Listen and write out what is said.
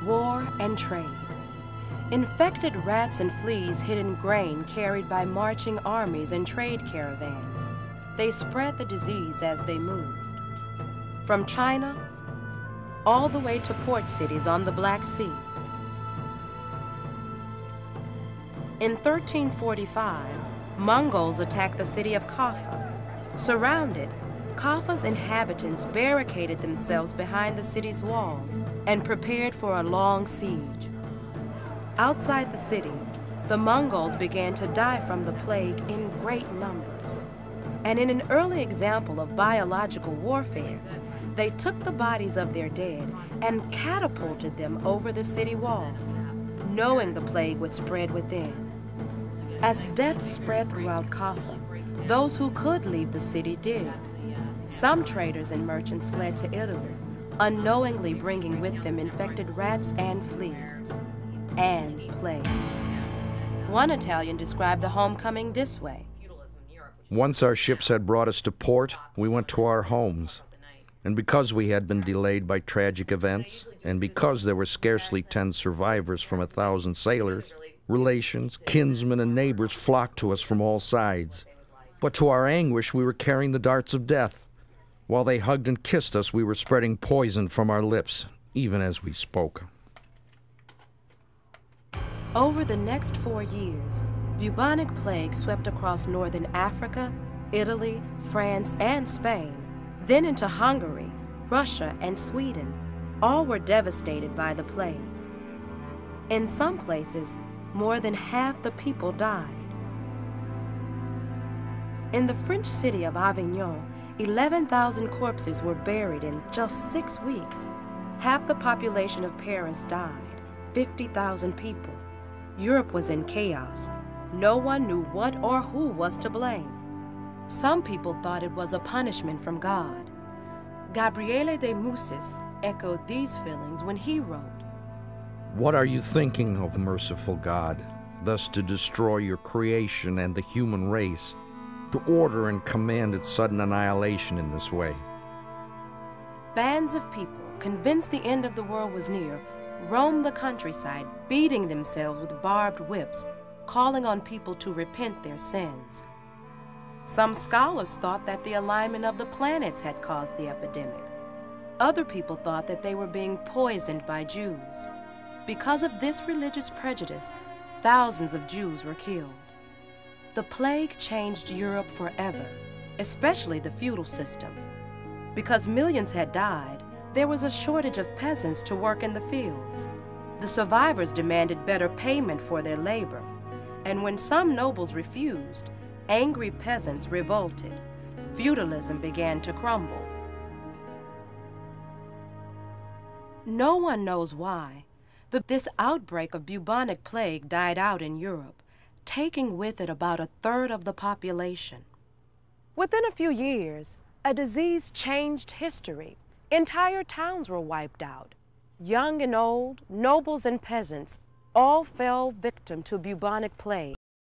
war, and trade. Infected rats and fleas hid in grain carried by marching armies and trade caravans. They spread the disease as they moved. From China all the way to port cities on the Black Sea. In 1345, Mongols attacked the city of Kaffa. Surrounded, Kaffa's inhabitants barricaded themselves behind the city's walls and prepared for a long siege. Outside the city, the Mongols began to die from the plague in great numbers. And in an early example of biological warfare, they took the bodies of their dead and catapulted them over the city walls, knowing the plague would spread within. As death spread throughout Kaffa, those who could leave the city did. Some traders and merchants fled to Italy, unknowingly bringing with them infected rats and fleas, and plague. One Italian described the homecoming this way. Once our ships had brought us to port, we went to our homes. And because we had been delayed by tragic events, and because there were scarcely 10 survivors from 1,000 sailors, relations, kinsmen, and neighbors flocked to us from all sides. But to our anguish, we were carrying the darts of death. While they hugged and kissed us, we were spreading poison from our lips, even as we spoke. Over the next 4 years, bubonic plague swept across northern Africa, Italy, France, and Spain, then into Hungary, Russia, and Sweden. All were devastated by the plague. In some places, more than half the people died. In the French city of Avignon, 11,000 corpses were buried in just 6 weeks. Half the population of Paris died, 50,000 people. Europe was in chaos. No one knew what or who was to blame. Some people thought it was a punishment from God. Gabriele de Mussis echoed these feelings when he wrote, "What are you thinking of, merciful God, thus to destroy your creation and the human race, to order and command its sudden annihilation in this way?" Bands of people, convinced the end of the world was near, roamed the countryside, beating themselves with barbed whips, calling on people to repent their sins. Some scholars thought that the alignment of the planets had caused the epidemic. Other people thought that they were being poisoned by Jews. Because of this religious prejudice, thousands of Jews were killed. The plague changed Europe forever, especially the feudal system. Because millions had died, there was a shortage of peasants to work in the fields. The survivors demanded better payment for their labor, and when some nobles refused, angry peasants revolted. Feudalism began to crumble. No one knows why, but this outbreak of bubonic plague died out in Europe, taking with it about 1/3 of the population. Within a few years, a disease changed history. Entire towns were wiped out. Young and old, nobles and peasants, all fell victim to bubonic plague.